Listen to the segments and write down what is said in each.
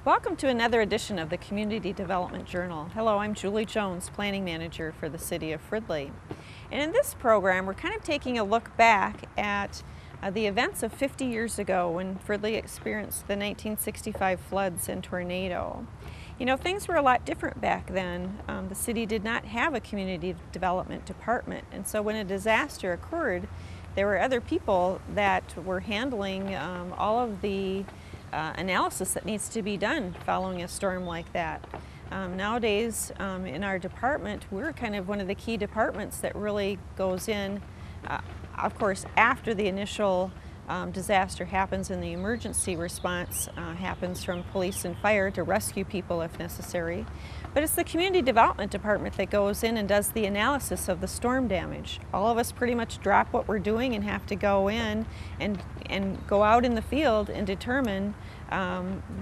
Welcome to another edition of the Community Development Journal. Hello, I'm Julie Jones, Planning Manager for the City of Fridley. And in this program, we're kind of taking a look back at the events of 50 years ago when Fridley experienced the 1965 floods and tornado. You know, things were a lot different back then. The city did not have a community development department, and so when a disaster occurred, there were other people that were handling all of the analysis that needs to be done following a storm like that. Nowadays, in our department, we're kind of one of the key departments that really goes in, of course, after the initial disaster happens and the emergency response happens from police and fire to rescue people if necessary. But it's the community development department that goes in and does the analysis of the storm damage. All of us pretty much drop what we're doing and have to go in and go out in the field and determine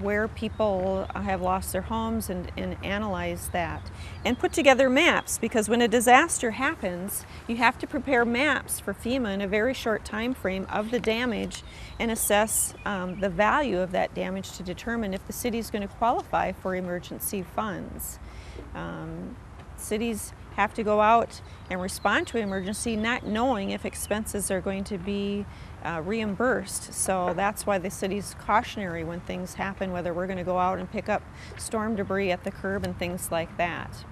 where people have lost their homes and analyze that. And put together maps, because when a disaster happens, you have to prepare maps for FEMA in a very short time frame of the damage and assess the value of that damage to determine if the city is going to qualify for emergency funds. Cities have to go out and respond to an emergency not knowing if expenses are going to be reimbursed. So that's why the city's cautionary when things happen, whether we're going to go out and pick up storm debris at the curb and things like that.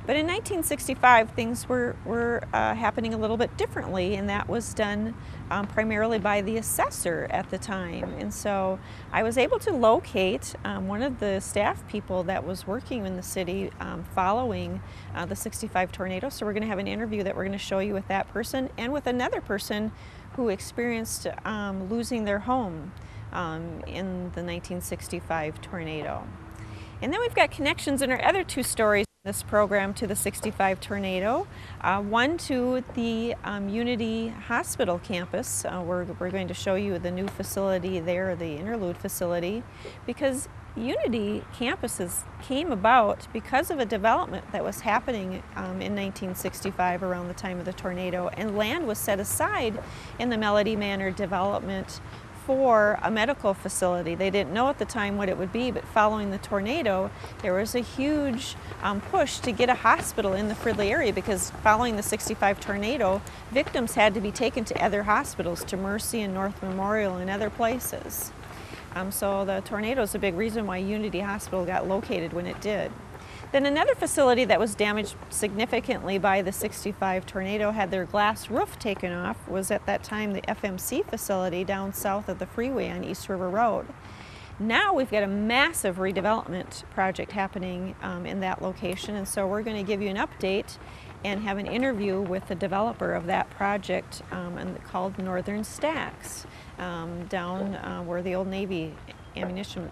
But in 1965, things were happening a little bit differently, and that was done primarily by the assessor at the time. And so I was able to locate one of the staff people that was working in the city following the 65 tornado. So we're going to have an interview that we're going to show you with that person and with another person who experienced losing their home in the 1965 tornado. And then we've got connections in our other two stories in this program to the 65 tornado. One to the Unity Hospital campus. We're going to show you the new facility there, the interlude facility, because Unity campuses came about because of a development that was happening in 1965 around the time of the tornado, and land was set aside in the Melody Manor development for a medical facility. They didn't know at the time what it would be, but following the tornado, there was a huge push to get a hospital in the Fridley area, because following the 65 tornado, victims had to be taken to other hospitals, to Mercy and North Memorial and other places. So the tornado is a big reason why Unity Hospital got located when it did. Then another facility that was damaged significantly by the 65 tornado, had their glass roof taken off, was at that time the FMC facility down south of the freeway on East River Road. Now we've got a massive redevelopment project happening in that location, and so we're going to give you an update and have an interview with the developer of that project called Northern Stacks, down where the old Navy ammunition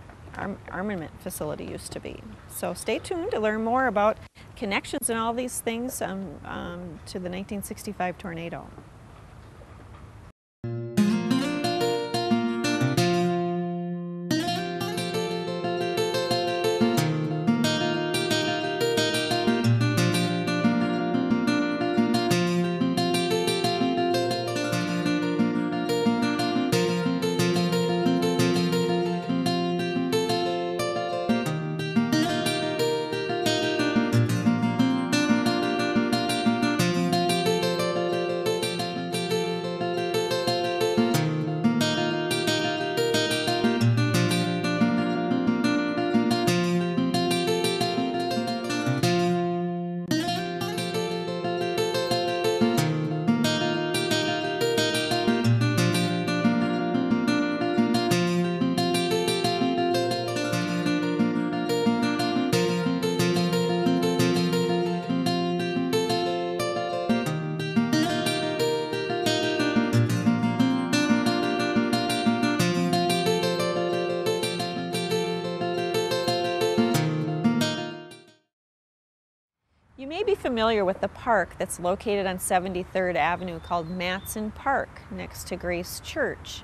armament facility used to be. So stay tuned to learn more about connections and all these things to the 1965 tornado. You may be familiar with the park that's located on 73rd Avenue called Matson Park next to Grace Church.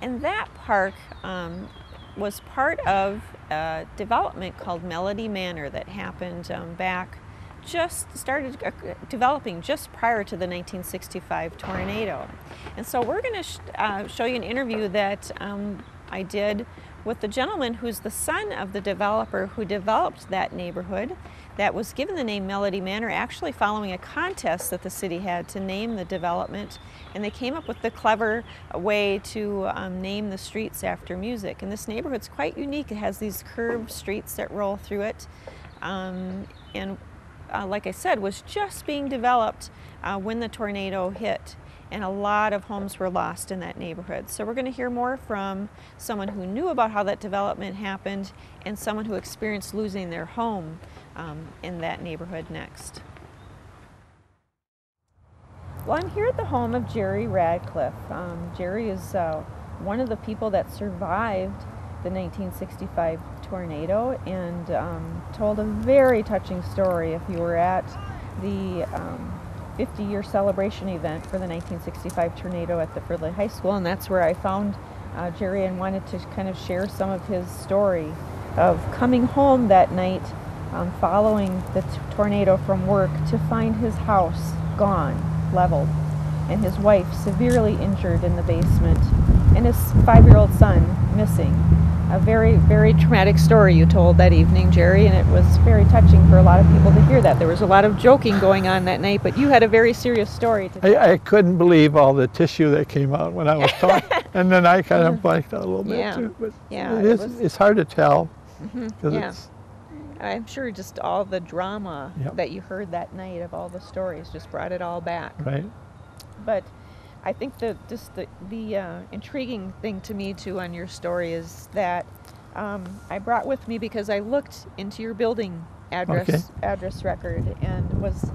And that park was part of a development called Melody Manor that happened started developing just prior to the 1965 tornado. And so we're going to show you an interview that I did with the gentleman who's the son of the developer who developed that neighborhood that was given the name Melody Manor, actually following a contest that the city had to name the development. And they came up with the clever way to name the streets after music. And this neighborhood's quite unique. It has these curved streets that roll through it. Like I said, was just being developed when the tornado hit. And a lot of homes were lost in that neighborhood. So we're going to hear more from someone who knew about how that development happened and someone who experienced losing their home in that neighborhood next. Well, I'm here at the home of Jerry Radcliffe. Jerry is one of the people that survived the 1965 tornado and told a very touching story. If you were at the 50-year celebration event for the 1965 tornado at the Fridley High School, and that's where I found Jerry and wanted to kind of share some of his story of coming home that night following the tornado from work to find his house gone, leveled, and his wife severely injured in the basement, and his 5-year-old son missing. A very, very traumatic story you told that evening, Jerry, and it was very touching for a lot of people to hear that. There was a lot of joking going on that night, but you had a very serious story to tell. I couldn't believe all the tissue that came out when I was talking, and then I kind of blanked out a little bit too. But it's hard to tell. It's, I'm sure just all the drama that you heard that night of all the stories just brought it all back. Right. But I think the intriguing thing to me too on your story is that I brought with me, because I looked into your building address record and was,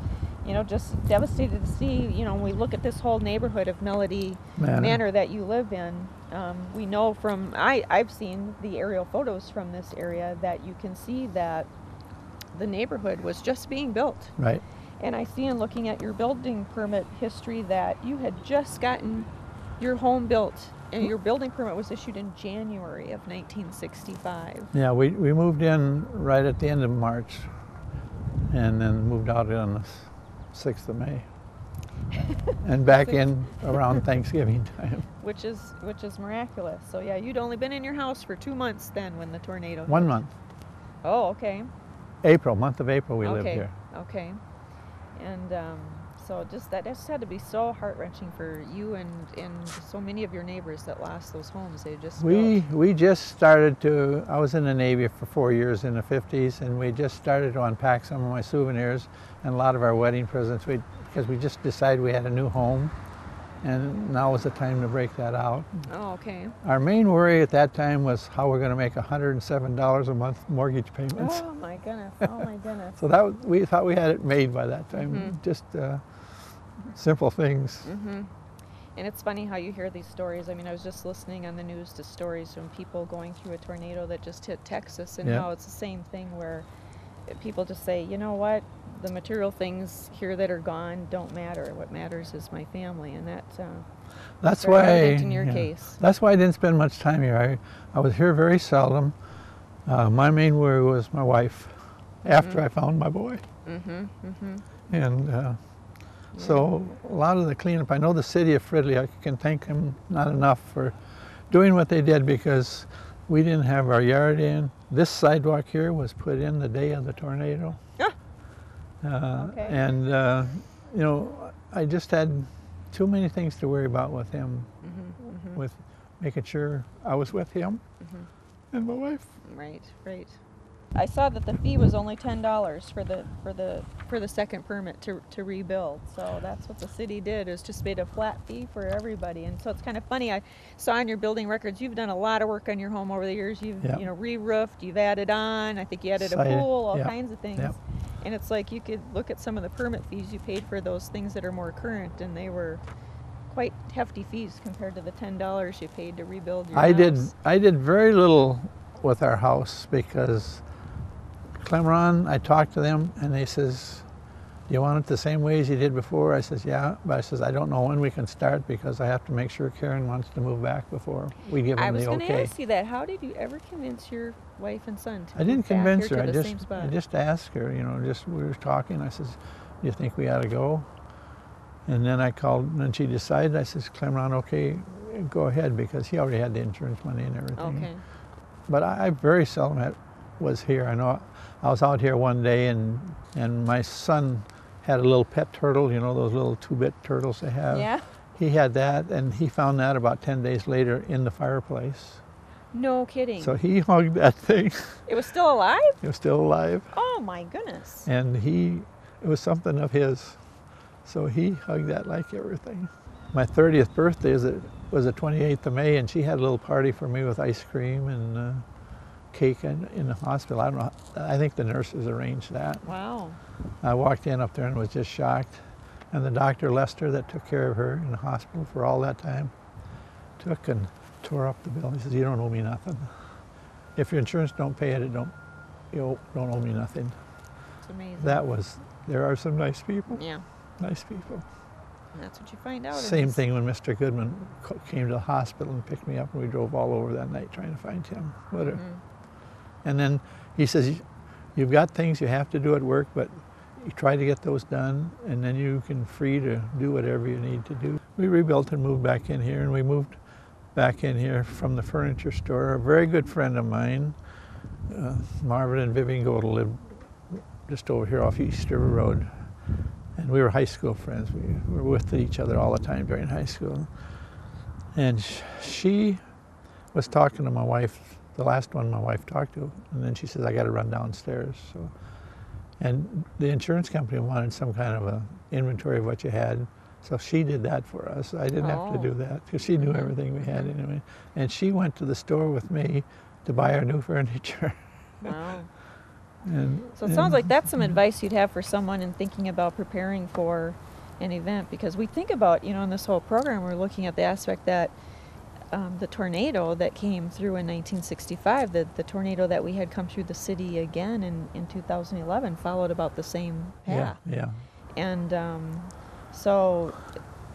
just devastated to see, when we look at this whole neighborhood of Melody Manor that you live in. We know from I've seen the aerial photos from this area that you can see that the neighborhood was just being built. Right. And I see in looking at your building permit history that you had just gotten your home built, and your building permit was issued in January of 1965. Yeah, we moved in right at the end of March, and then moved out on the 6th of May, and back in around Thanksgiving time. Which is miraculous. So yeah, you'd only been in your house for 2 months then when the tornado hit. 1 month. Oh, okay. Month of April we lived here. Okay. And so that just had to be so heart-wrenching for you and so many of your neighbors that lost those homes. They just we just started to, I was in the Navy for 4 years in the 50s, and we just started to unpack some of my souvenirs and a lot of our wedding presents because we just decided we had a new home, and now was the time to break that out. Oh, okay. Our main worry at that time was how we're going to make $107 a month mortgage payments. Oh my goodness, oh my goodness. So we thought we had it made by that time. Just simple things. And it's funny how you hear these stories. I mean, I was just listening on the news to stories from people going through a tornado that just hit Texas, and how it's the same thing where people just say, you know what, the material things here that are gone don't matter. What matters is my family, and that's why in your case. That's why I didn't spend much time here. I was here very seldom. My main worry was my wife after I found my boy. And so a lot of the cleanup, I know the city of Fridley, I can thank them not enough for doing what they did, because we didn't have our yard in. This sidewalk here was put in the day of the tornado. And I just had too many things to worry about with him, with making sure I was with him and my wife. Right. I saw that the fee was only $10 for the second permit to rebuild. So that's what the city did, is just made a flat fee for everybody. And so it's kind of funny. I saw in your building records you've done a lot of work on your home over the years. You've re-roofed, you've added on. I think you added a pool, all kinds of things. And it's like you could look at some of the permit fees you paid for those things that are more current, and they were quite hefty fees compared to the $10 you paid to rebuild your house. I did very little with our house, because Clemron, I talked to them, and they says, do you want it the same way as you did before? I says, yeah, but I says, I don't know when we can start, because I have to make sure Karen wants to move back before we give them the okay. I was going to ask you that. How did you ever convince your wife and son to I didn't move convince back her. here to the same spot? I just asked her, we were talking. I says, do you think we ought to go? And then I called, and she decided. I says, Clemron, okay, go ahead, because he already had the insurance money and everything. Okay. but I very seldom was here. I know I was out here one day, and my son had a little pet turtle, you know, those little 2-bit turtles they have. Yeah. He had that, and he found that about 10 days later in the fireplace. No kidding. So he hugged that thing. It was still alive? It was still alive. Oh my goodness. And it was something of his. So he hugged that like everything. My 30th birthday was the 28th of May, and she had a little party for me with ice cream and cake in the hospital. I don't know, I think the nurses arranged that. Wow. I walked in up there and was just shocked. And the Dr. Lester that took care of her in the hospital for all that time took and tore up the bill. He says, "You don't owe me nothing. If your insurance don't pay it, you don't owe me nothing." It's amazing. There are some nice people. Yeah. Nice people. And that's what you find out. Same thing when Mr. Goodman came to the hospital and picked me up, and we drove all over that night trying to find him. And then he says, "You've got things you have to do at work, but you try to get those done, and then you can free to do whatever you need to do." We rebuilt and moved back in here, and we moved back in here from the furniture store. A very good friend of mine, Marvin and Vivian Godel, lived just over here off East River Road. And we were high school friends. We were with each other all the time during high school. And she was talking to my wife, the last one my wife talked to, and then she says, "I got to run downstairs." So, and the insurance company wanted some kind of a inventory of what you had, so she did that for us. I didn't have to do that because she knew everything we had anyway. And she went to the store with me to buy our new furniture. Wow. So it And sounds like that's some advice you'd have for someone in thinking about preparing for an event, because we think about, you know, in this whole program, we're looking at the aspect that the tornado that came through in 1965, the tornado that we had come through the city again in 2011, followed about the same path. Yeah. And so,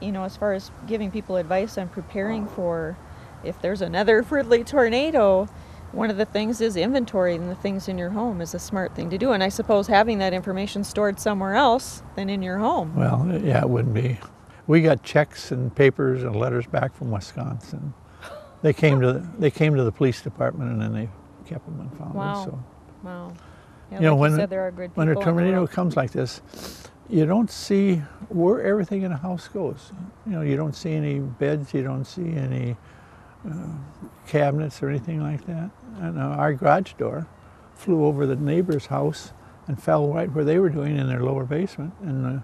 you know, as far as giving people advice on preparing for if there's another Fridley tornado, one of the things is inventorying the things in your home is a smart thing to do. And I suppose having that information stored somewhere else than in your home. Well, yeah, it wouldn't be. We got checks and papers and letters back from Wisconsin. They came to the police department, and then they kept them and found them. So, Wow. Yeah, you know, like you said, there are good people when a in the tornado world. comes like this, you don't see where everything in a house goes. You know, you don't see any beds, you don't see any cabinets or anything like that. And our garage door flew over the neighbor's house and fell right where they were doing in their lower basement. And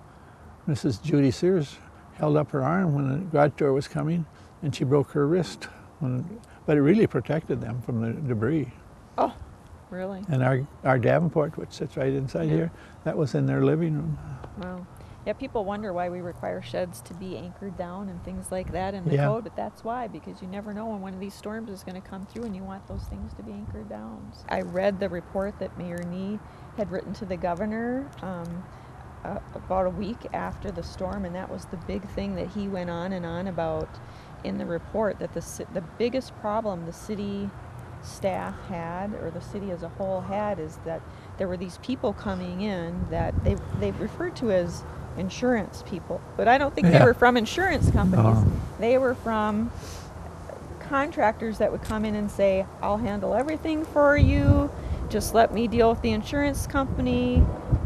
Mrs. Judy Sears held up her arm when the garage door was coming, and she broke her wrist. But it really protected them from the debris. Oh, really? And our Davenport, which sits right inside here, that was in their living room. Wow. Yeah, people wonder why we require sheds to be anchored down and things like that in the code, but that's why, because you never know when one of these storms is going to come through and you want those things to be anchored down. I read the report that Mayor Nee had written to the governor about a week after the storm, and that was the big thing that he went on and on about in the report, that the biggest problem the city staff had, or the city as a whole had, is that there were these people coming in that they referred to as insurance people, but I don't think they were from insurance companies. They were from contractors that would come in and say, "I'll handle everything for you, just let me deal with the insurance company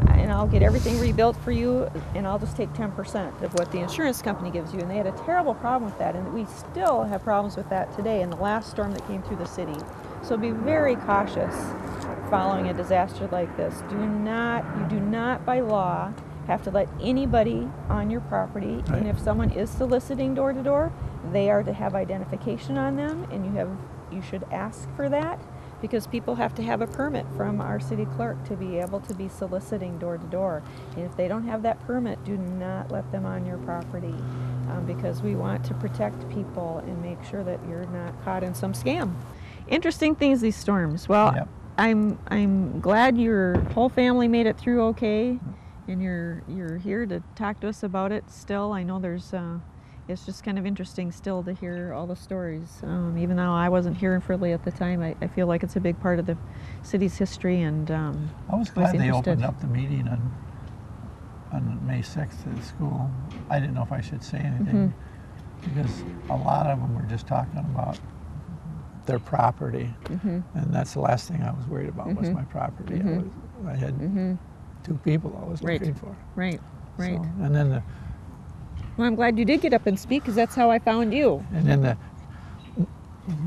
and I'll get everything rebuilt for you, and I'll just take 10% of what the insurance company gives you." And they had a terrible problem with that, and we still have problems with that today in the last storm that came through the city. So be very cautious following a disaster like this. You do not by law have to let anybody on your property, and if someone is soliciting door to door, they are to have identification on them, and you should ask for that, because people have to have a permit from our city clerk to be able to be soliciting door to door. And if they don't have that permit, do not let them on your property, because we want to protect people and make sure that you're not caught in some scam. Interesting things, these storms. Well, I'm glad your whole family made it through okay, and you're here to talk to us about it still. I know there's it's just kind of interesting still to hear all the stories. Even though I wasn't here in Fridley at the time, I feel like it's a big part of the city's history, and I was glad they opened up the meeting on May 6th at school. I didn't know if I should say anything, because a lot of them were just talking about their property, and that's the last thing I was worried about was my property. I had 2 people I was looking for. Right. So, and then Well, I'm glad you did get up and speak, because that's how I found you. and then the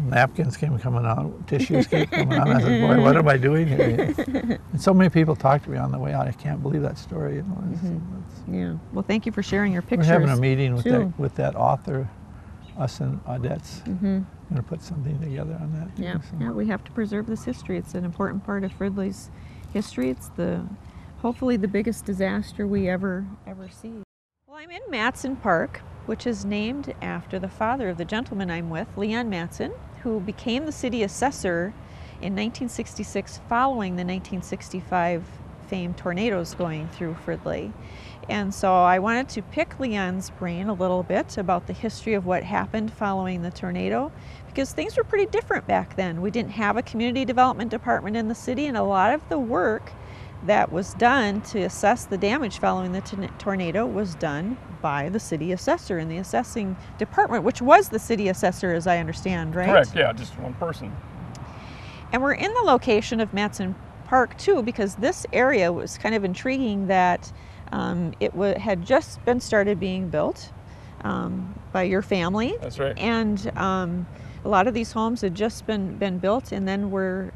napkins came coming out, tissues came coming out. I said, boy, what am I doing here? And so many people talked to me on the way out. I can't believe that story. You know, Yeah. Well, thank you for sharing your pictures. we're having a meeting with too. that author, us and Odette's. Going to put something together on that. Yeah. Too, so. Yeah. We have to preserve this history. It's an important part of Fridley's history. It's hopefully the biggest disaster we ever see. Well, I'm in Matson Park, which is named after the father of the gentleman I'm with, Leon Matson, who became the city assessor in 1966 following the 1965 famed tornadoes going through Fridley. And so I wanted to pick Leon's brain a little bit about the history of what happened following the tornado, because things were pretty different back then. We didn't have a community development department in the city, and a lot of the work that was done to assess the damage following the tornado was done by the city assessor in the assessing department, which was the city assessor, as I understand, right? Correct, yeah, just one person. And we're in the location of Matson Park too, because this area was kind of intriguing that had just been started being built by your family. That's right. And a lot of these homes had just been built, and then were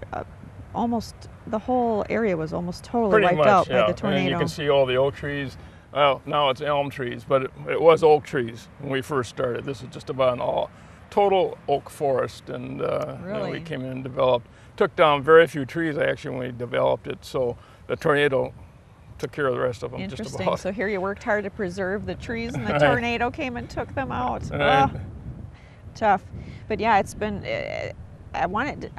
almost the whole area was almost totally wiped out by the tornado. And you can see all the oak trees. Well, now it's elm trees, but it was oak trees when we first started. This is just about an all total oak forest, and Really? we came in and developed. Took down very few trees actually when we developed it, so the tornado took care of the rest of them. Just Interesting. about. So here you worked hard to preserve the trees, and the Right. tornado came and took them out. Right. Ugh, tough. But yeah, it's been. I wanted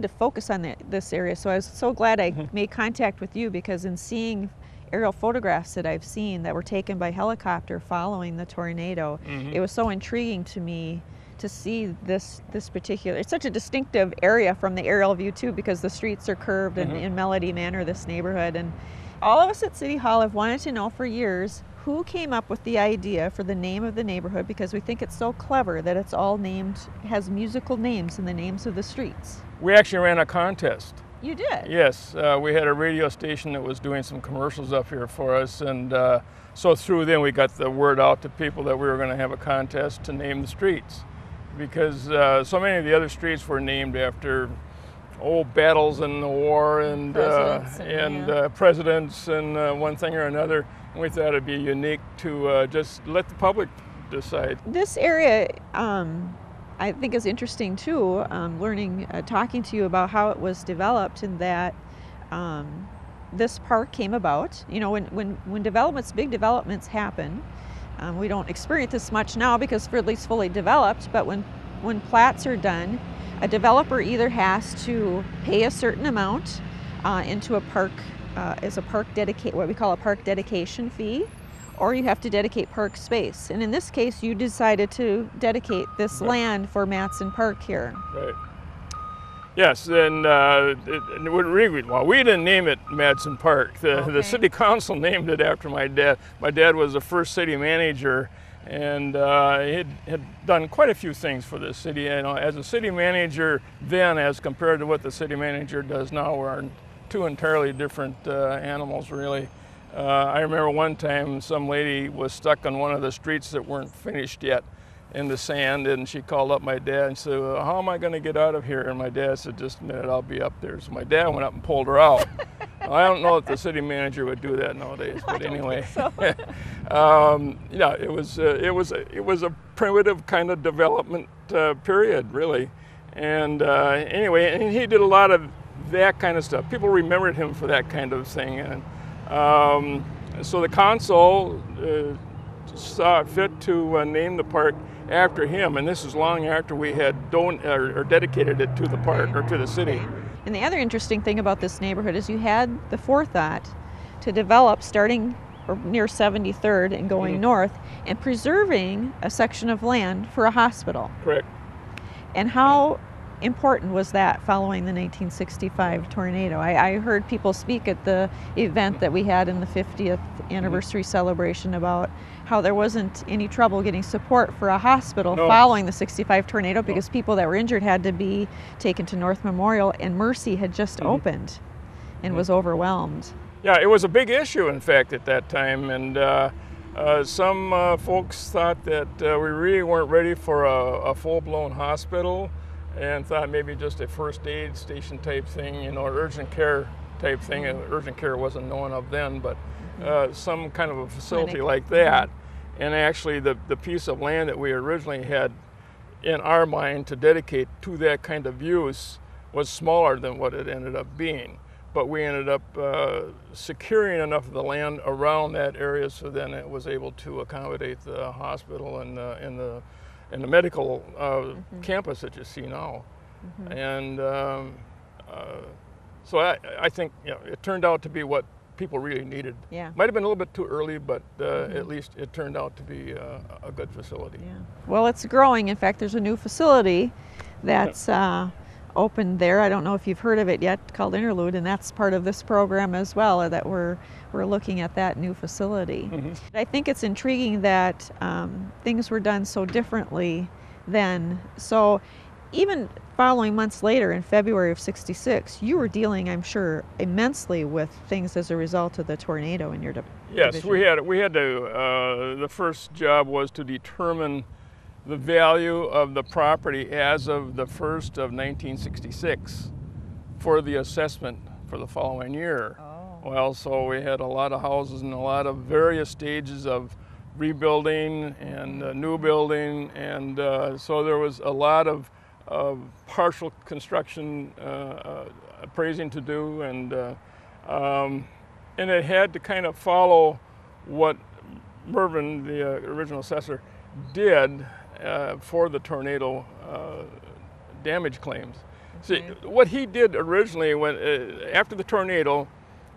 to focus on this area, so I was so glad I made contact with you, because in seeing aerial photographs that I've seen that were taken by helicopter following the tornado, it was so intriguing to me to see this particular. It's such a distinctive area from the aerial view too, because the streets are curved in Melody Manor, this neighborhood, and all of us at City Hall have wanted to know for years who came up with the idea for the name of the neighborhood, because we think it's so clever that it's all named, has musical names in the names of the streets. We actually ran a contest. You did? Yes, we had a radio station that was doing some commercials up here for us, and so through them we got the word out to people that we were going to have a contest to name the streets, because so many of the other streets were named after old battles in the war and presidents and one thing or another. And we thought it'd be unique to just let the public decide. This area, I think, is interesting too. Talking to you about how it was developed, and that this park came about. You know, when big developments happen, we don't experience this much now because Fridley's fully developed. But when plats are done, a developer either has to pay a certain amount into a park as what we call a park dedication fee, or you have to dedicate park space. And in this case, you decided to dedicate this land for Matson Park here. Right. Yes, and we didn't name it Matson Park. The city council named it after my dad. My dad was the first city manager, and he had done quite a few things for this city. You know, as a city manager then, as compared to what the city manager does now, we're two entirely different animals, really. I remember one time some lady was stuck on one of the streets that weren't finished yet in the sand, and she called up my dad and said, well, how am I going to get out of here? And my dad said, just a minute, I'll be up there. So my dad went up and pulled her out. I don't know if the city manager would do that nowadays, but anyway. So. Yeah, it was a primitive kind of development period, really. And anyway, and he did a lot of that kind of stuff. People remembered him for that kind of thing. And so the council saw it fit to name the park after him, and this is long after we had dedicated it to the park or to the city. And the other interesting thing about this neighborhood is you had the forethought to develop starting near 73rd and going north and preserving a section of land for a hospital. Correct. And how important was that following the 1965 tornado? I heard people speak at the event that we had in the 50th anniversary celebration about how there wasn't any trouble getting support for a hospital following the 65 tornado because people that were injured had to be taken to North Memorial, and Mercy had just opened and was overwhelmed. Yeah, it was a big issue, in fact, at that time, and some folks thought that we really weren't ready for a full-blown hospital, and thought maybe just a first aid station type thing, you know, urgent care type thing. Urgent care wasn't known of then, but some kind of a facility like that. And actually the piece of land that we originally had in our mind to dedicate to that kind of use was smaller than what it ended up being. But we ended up securing enough of the land around that area so then it was able to accommodate the hospital and the medical campus that you see now. And so I think, you know, it turned out to be what people really needed. Yeah. Might have been a little bit too early, but at least it turned out to be a good facility. Yeah. Well, it's growing. In fact, there's a new facility that's opened there. I don't know if you've heard of it yet, called Interlude, and that's part of this program as well, that we're looking at that new facility. I think it's intriguing that things were done so differently then. So even following months later, in February of '66, you were dealing, I'm sure, immensely with things as a result of the tornado in your division. Yes, we had to, the first job was to determine the value of the property as of the 1st of 1966 for the assessment for the following year. Well, so we had a lot of houses in a lot of various stages of rebuilding and new building, and so there was a lot of partial construction appraising to do, and it had to kind of follow what Mervyn, the original assessor, did for the tornado damage claims. See, what he did originally, when after the tornado,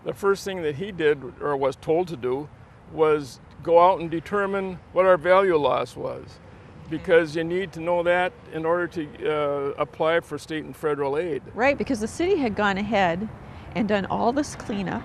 the first thing that he did, or was told to do, was go out and determine what our value loss was, because you need to know that in order to apply for state and federal aid. Right, because the city had gone ahead and done all this cleanup,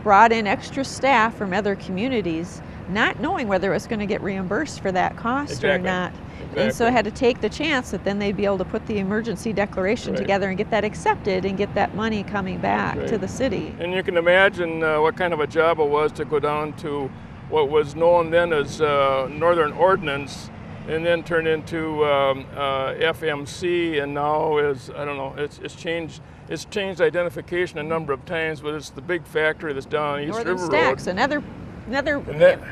brought in extra staff from other communities, not knowing whether it was going to get reimbursed for that cost or not. And so it had to take the chance that then they'd be able to put the emergency declaration together and get that accepted and get that money coming back to the city. And you can imagine what kind of a job it was to go down to what was known then as Northern Ordnance, and then turned into FMC, and now is, I don't know, it's changed identification a number of times, but it's the big factory that's down East Northern River Stacks, Road. Another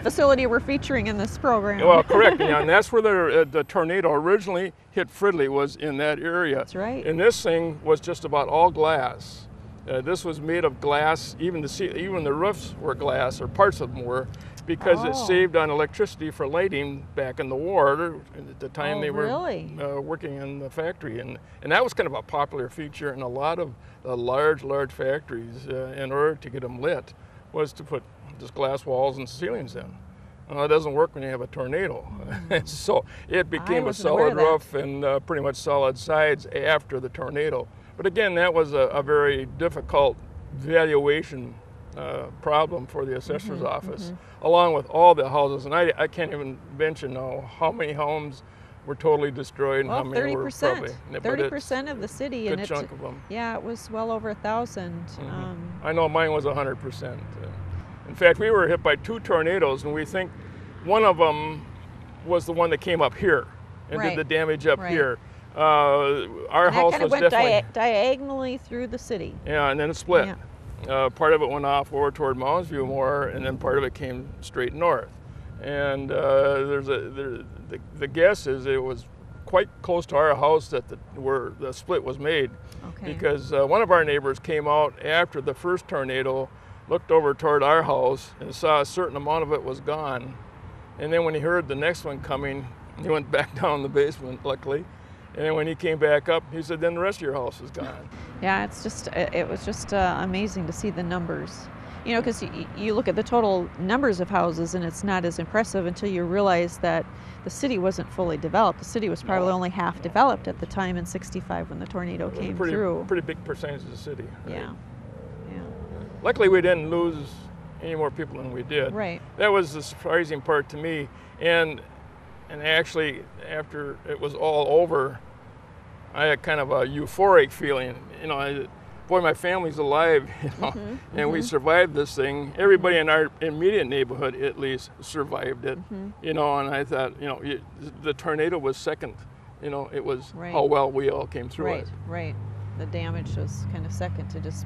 facility we're featuring in this program. Well, correct, and that's where the tornado originally hit Fridley, was in that area. That's right. And this thing was just about all glass. This was made of glass, even the roofs were glass, or parts of them were, because it saved on electricity for lighting back in the war, at the time they were working in the factory. And that was kind of a popular feature in a lot of the large factories, in order to get them lit, was to put just glass walls and ceilings in. It doesn't work when you have a tornado. So it became a solid roof and pretty much solid sides after the tornado. But again, that was a very difficult valuation problem for the assessor's office, along with all the houses. And I can't even mention how many homes were totally destroyed and how many were probably. 30% of the city. Good chunk of them. Yeah, it was well over 1,000. I know mine was 100%. In fact, we were hit by 2 tornadoes, and we think one of them was the one that came up here and did the damage up here. Our house was definitely diagonally through the city. Yeah, and then it split. Part of it went off over toward Mounds View more, and then part of it came straight north. And the guess is it was quite close to our house where the split was made, because one of our neighbors came out after the first tornado, looked over toward our house and saw a certain amount of it was gone. And then when he heard the next one coming, he went back down the basement, luckily. And then when he came back up, he said, then the rest of your house is gone. Yeah, it was just amazing to see the numbers. You know, because you look at the total numbers of houses and it's not as impressive until you realize that the city wasn't fully developed. The city was probably only half developed at the time in '65 when the tornado came through. Pretty big percentage of the city. Right? Yeah. Yeah. Luckily, we didn't lose any more people than we did. Right. That was the surprising part to me. And actually, after it was all over, I had kind of a euphoric feeling. You know, boy, my family's alive, you know, and we survived this thing. Everybody in our immediate neighborhood, at least, survived it, you know, and I thought, you know, the tornado was second, you know, it was how well we all came through it. Right. The damage was kind of second to just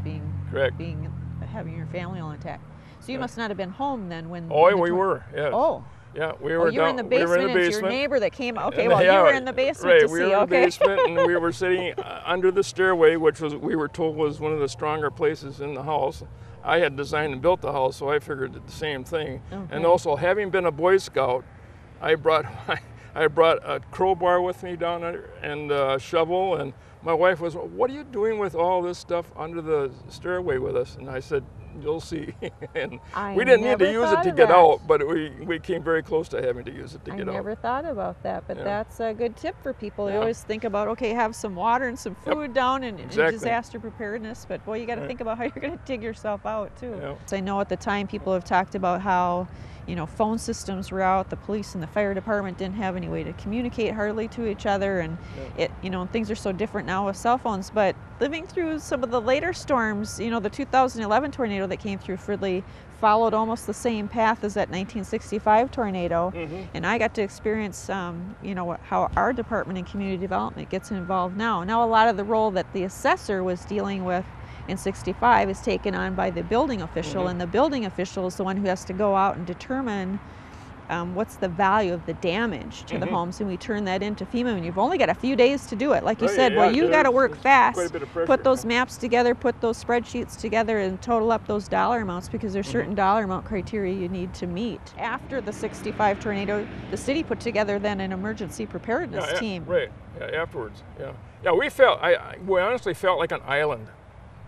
having your family all intact. So you must not have been home then when... Oh, we were, yes. Oh. Yeah, we were you were in the basement, we were in the basement. It's your neighbor that came out. Okay, well, you were in the basement to see. Right, we were in the basement, and we were sitting under the stairway, which we were told was one of the stronger places in the house. I had designed and built the house, so I figured the same thing. Okay. And also, having been a Boy Scout, I brought a crowbar with me down there and a shovel, and my wife was, "What are you doing with all this stuff under the stairway with us?" And I said, "You'll see." And we didn't need to use it to get out, but we came very close to having to use it to get out. I never thought about that, but that's a good tip for people. You always think about, okay, have some water and some food down and disaster preparedness, but boy, you got to think about how you're going to dig yourself out too. Yeah. So I know at the time people have talked about how, you know, phone systems were out, the police and the fire department didn't have any way to communicate hardly to each other, and you know, things are so different now with cell phones. But living through some of the later storms, you know, the 2011 tornado that came through Fridley followed almost the same path as that 1965 tornado, and I got to experience, you know, how our department in community development gets involved now. Now a lot of the role that the assessor was dealing with in '65 is taken on by the building official, and the building official is the one who has to go out and determine what's the value of the damage to the homes, and we turn that into FEMA, and you've only got a few days to do it. Like you said, well, you got to work fast, put those maps together, put those spreadsheets together, and total up those dollar amounts, because there's certain dollar amount criteria you need to meet. After the '65 tornado, the city put together then an emergency preparedness team. Right, afterwards, we honestly felt like an island.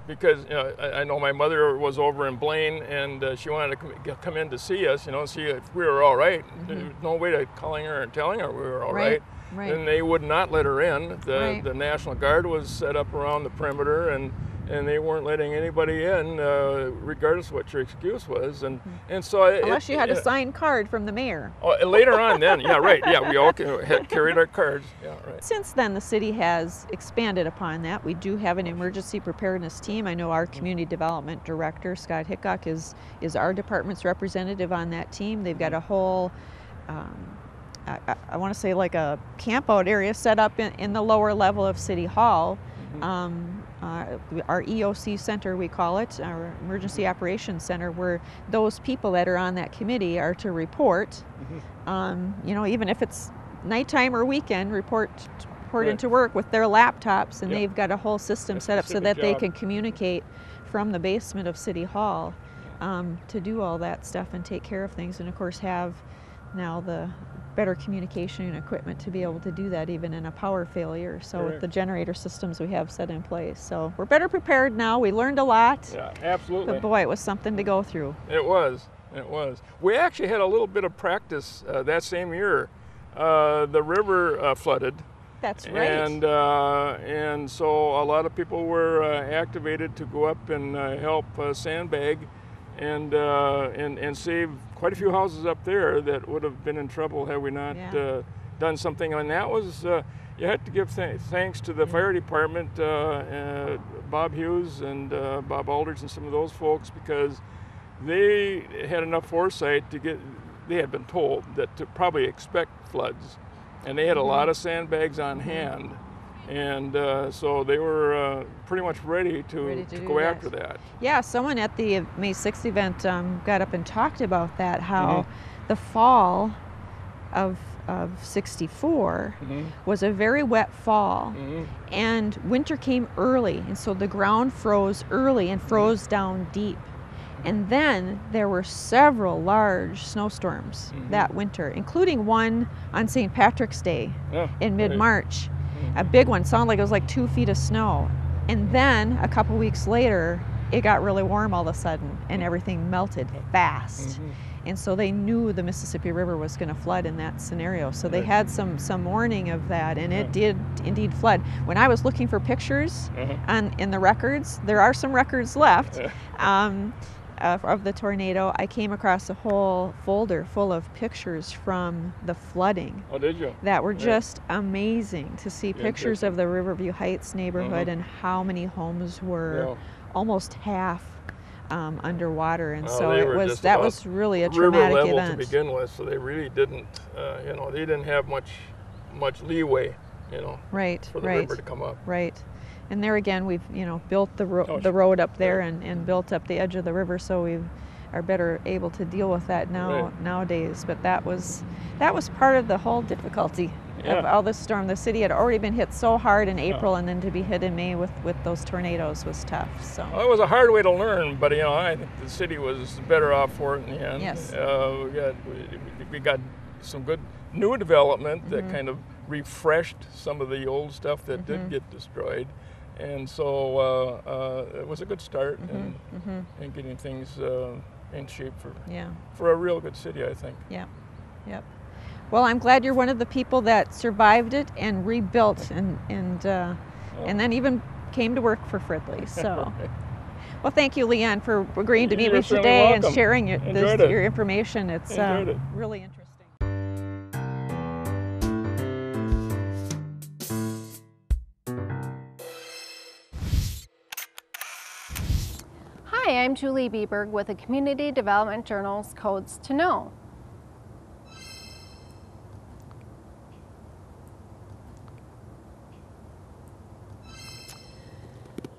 Because you know, I know my mother was over in Blaine, and she wanted to come in to see us, you know, see if we were all right. There was no way to calling her and telling her we were all right. And they would not let her in. The National Guard was set up around the perimeter, and they weren't letting anybody in, regardless of what your excuse was. And so unless you had a signed card from the mayor. Oh, later on, then, we all had carried our cards. Since then, the city has expanded upon that. We do have an emergency preparedness team. I know our community development director, Scott Hickok, is our department's representative on that team. They've got a whole, I want to say like a camp out area set up in the lower level of City Hall. Our EOC center, we call it, our Emergency Operations Center, where those people that are on that committee are to report. You know, even if it's nighttime or weekend, report into work with their laptops, and they've got a whole system set up so that they can communicate from the basement of City Hall to do all that stuff and take care of things, and of course have now the better communication and equipment to be able to do that even in a power failure. So with the generator systems we have set in place. So we're better prepared now. We learned a lot. Yeah, absolutely. But boy, it was something to go through. It was. We actually had a little bit of practice that same year. The river flooded. That's right. And so a lot of people were activated to go up and help sandbag and save quite a few houses up there that would have been in trouble had we not done something. And that was, you had to give thanks to the fire department, Bob Hughes and Bob Alders and some of those folks, because they had enough foresight they had been told that to probably expect floods. And they had a lot of sandbags on hand. And so they were pretty much ready to go after that. Yeah, someone at the May 6th event got up and talked about that, how the fall of '64 was a very wet fall, and winter came early, and so the ground froze early and froze down deep. And then there were several large snowstorms that winter, including one on St. Patrick's Day in mid-March. A big one, sounded like it was like 2 feet of snow. And then a couple weeks later, it got really warm all of a sudden and everything melted fast. And so they knew the Mississippi River was going to flood in that scenario. So they had some warning of that, and it did indeed flood. When I was looking for pictures in the records, there are some records left of the tornado. I came across a whole folder full of pictures from the flooding. Oh, did you? That were just amazing to see pictures of the Riverview Heights neighborhood and how many homes were almost half underwater, and so that was really a traumatic river level event to begin with. So they really didn't, they didn't have much leeway, for the river to come up. Right, and there again, we've built the road up there and built up the edge of the river, so we are better able to deal with that nowadays. But that was part of the whole difficulty of all this storm. The city had already been hit so hard in April, and then to be hit in May with those tornadoes was tough. So well, it was a hard way to learn, but I think the city was better off for it in the end. Yes. We got some good new development that kind of refreshed some of the old stuff that did get destroyed, and so it was a good start in getting things in shape for a real good city, I think. Yep. Well, I'm glad you're one of the people that survived it and rebuilt and then even came to work for Fridley. So, well, thank you, Leanne, for agreeing to meet with me today and sharing your information. It's really interesting. Hi, I'm Julie Bieberg with the Community Development Journal's Codes to Know.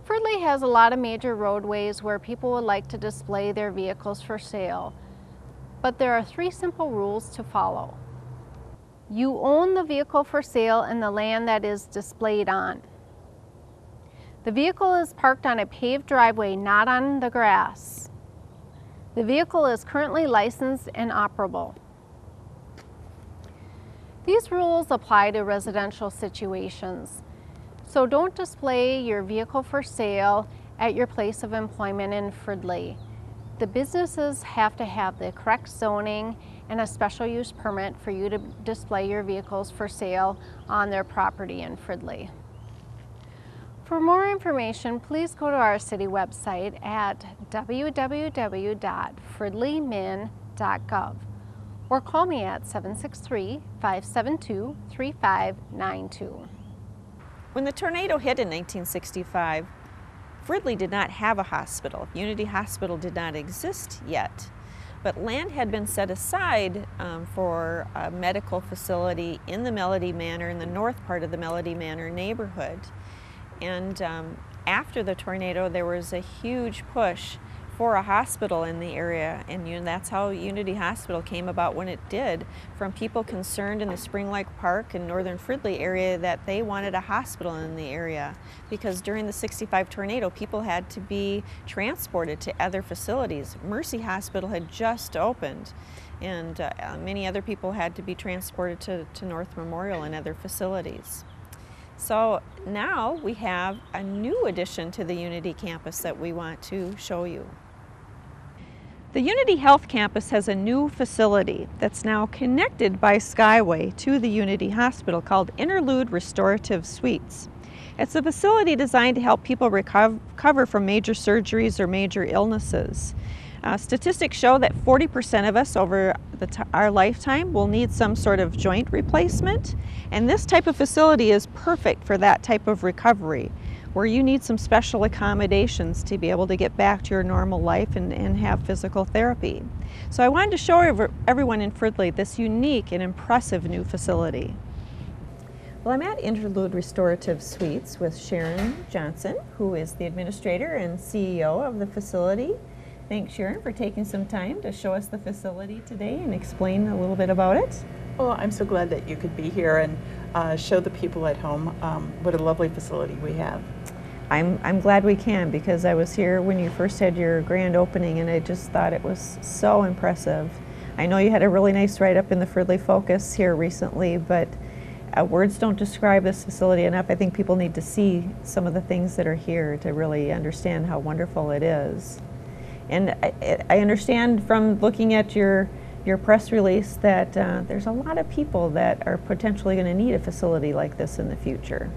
Fridley has a lot of major roadways where people would like to display their vehicles for sale, but there are 3 simple rules to follow. You own the vehicle for sale and the land that is displayed on. The vehicle is parked on a paved driveway, not on the grass. The vehicle is currently licensed and operable. These rules apply to residential situations. So don't display your vehicle for sale at your place of employment in Fridley. The businesses have to have the correct zoning and a special use permit for you to display your vehicles for sale on their property in Fridley. For more information, please go to our city website at www.fridleymin.gov or call me at 763-572-3592. When the tornado hit in 1965, Fridley did not have a hospital. Unity Hospital did not exist yet, but land had been set aside for a medical facility in the Melody Manor, in the north part of the Melody Manor neighborhood. And after the tornado, there was a huge push for a hospital in the area, and that's how Unity Hospital came about when it did, from people concerned in the Spring Lake Park and northern Fridley area that they wanted a hospital in the area, because during the '65 tornado, people had to be transported to other facilities. Mercy Hospital had just opened, and many other people had to be transported to North Memorial and other facilities. So now we have a new addition to the Unity campus that we want to show you. The Unity Health Campus has a new facility that's now connected by Skyway to the Unity Hospital called Interlude Restorative Suites. It's a facility designed to help people recover from major surgeries or major illnesses. Statistics show that 40% of us over our lifetime will need some sort of joint replacement, and this type of facility is perfect for that type of recovery, where you need some special accommodations to be able to get back to your normal life and have physical therapy. So I wanted to show everyone in Fridley this unique and impressive new facility. Well, I'm at Interlude Restorative Suites with Sharon Johnson, who is the administrator and CEO of the facility. Thanks, Sharon, for taking some time to show us the facility today and explain a little bit about it. Well, I'm so glad that you could be here and show the people at home what a lovely facility we have. I'm glad we can, because I was here when you first had your grand opening and I just thought it was so impressive. I know you had a really nice write-up in the Fridley Focus here recently, but words don't describe this facility enough. I think people need to see some of the things that are here to really understand how wonderful it is. And I understand from looking at your press release that there's a lot of people that are potentially going to need a facility like this in the future.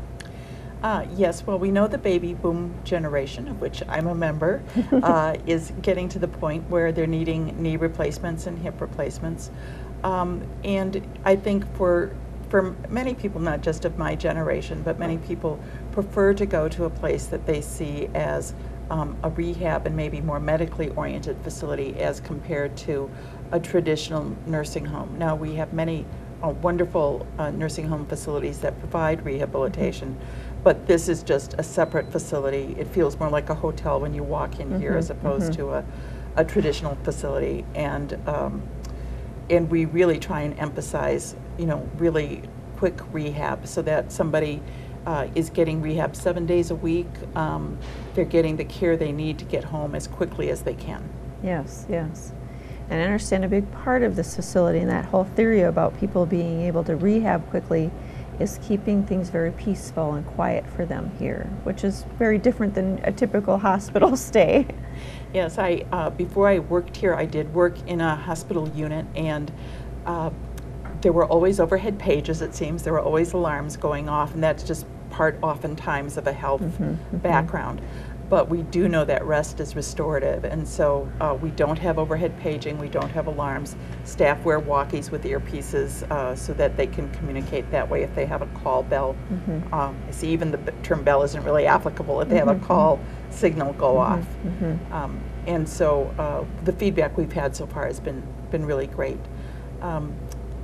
Yes, well, we know the baby boom generation, of which I'm a member, is getting to the point where they're needing knee replacements and hip replacements. And I think for many people, not just of my generation, but many people prefer to go to a place that they see as a rehab and maybe more medically oriented facility as compared to a traditional nursing home. Now, we have many wonderful nursing home facilities that provide rehabilitation, but this is just a separate facility. It feels more like a hotel when you walk in here as opposed to a traditional facility. And we really try and emphasize, really quick rehab so that somebody is getting rehab 7 days a week. They're getting the care they need to get home as quickly as they can. Yes, yes. And I understand a big part of this facility and that whole theory about people being able to rehab quickly is keeping things very peaceful and quiet for them here, which is very different than a typical hospital stay. Yes, before I worked here, I did work in a hospital unit, and there were always overhead pages, it seems. There were always alarms going off, and that's just part oftentimes of a health background. But we do know that rest is restorative, and so we don't have overhead paging, we don't have alarms. Staff wear walkies with earpieces so that they can communicate that way if they have a call bell. I see even the term bell isn't really applicable if they have a call signal go off. And so the feedback we've had so far has been really great.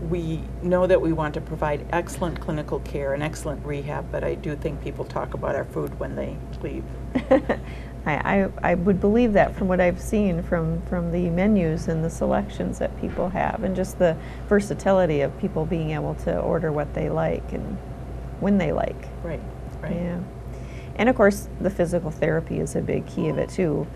We know that we want to provide excellent clinical care and excellent rehab, but I do think people talk about our food when they leave. I would believe that from what I've seen from the menus and the selections that people have, and just the versatility of people being able to order what they like and when they like. Right, right. Yeah. And of course, the physical therapy is a big key of it too.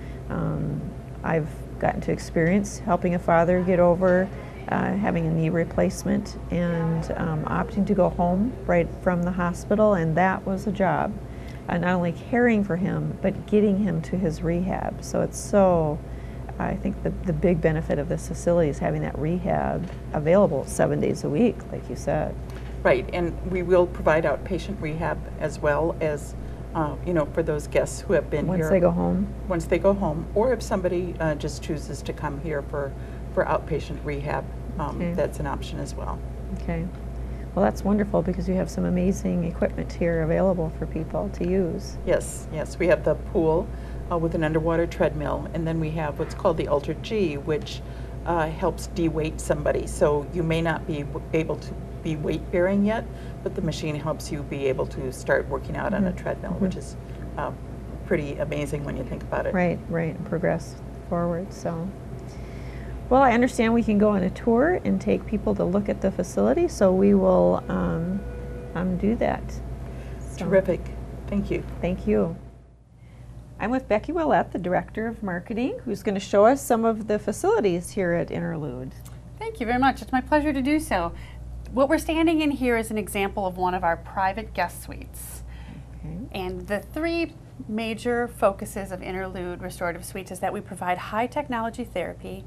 I've gotten to experience helping a father get over having a knee replacement and opting to go home right from the hospital, and that was a job. Not only caring for him, but getting him to his rehab. So it's I think the big benefit of this facility is having that rehab available 7 days a week, like you said. Right, and we will provide outpatient rehab as well as, for those guests who have been here. Once they go home? Once they go home, or if somebody just chooses to come here for outpatient rehab, that's an option as well. Okay. Well, that's wonderful because you have some amazing equipment here available for people to use. Yes, yes. We have the pool with an underwater treadmill, and then we have what's called the Ultra G, which helps de-weight somebody. So you may not be able to be weight-bearing yet, but the machine helps you be able to start working out on a treadmill, which is pretty amazing when you think about it. Right, right, and progress forward. So. Well, I understand we can go on a tour and take people to look at the facility, so we will do that. So, terrific. Thank you. Thank you. I'm with Becky Willett, the Director of Marketing, who's going to show us some of the facilities here at Interlude. Thank you very much. It's my pleasure to do so. What we're standing in here is an example of one of our private guest suites. Okay. And the three major focuses of Interlude Restorative Suites is that we provide high technology therapy,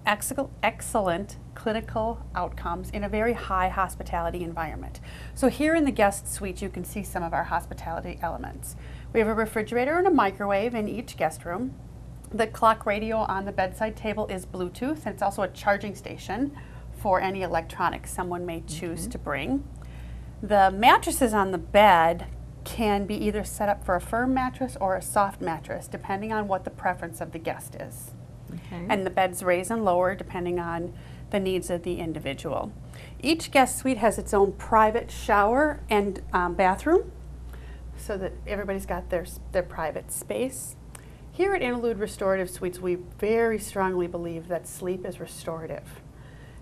excellent clinical outcomes in a very high hospitality environment. So here in the guest suite you can see some of our hospitality elements. We have a refrigerator and a microwave in each guest room. The clock radio on the bedside table is Bluetooth, and it's also a charging station for any electronics someone may choose to bring. The mattresses on the bed can be either set up for a firm mattress or a soft mattress depending on what the preference of the guest is. Okay. And the beds raise and lower depending on the needs of the individual. Each guest suite has its own private shower and bathroom so that everybody's got their private space. Here at Interlude Restorative Suites, we very strongly believe that sleep is restorative.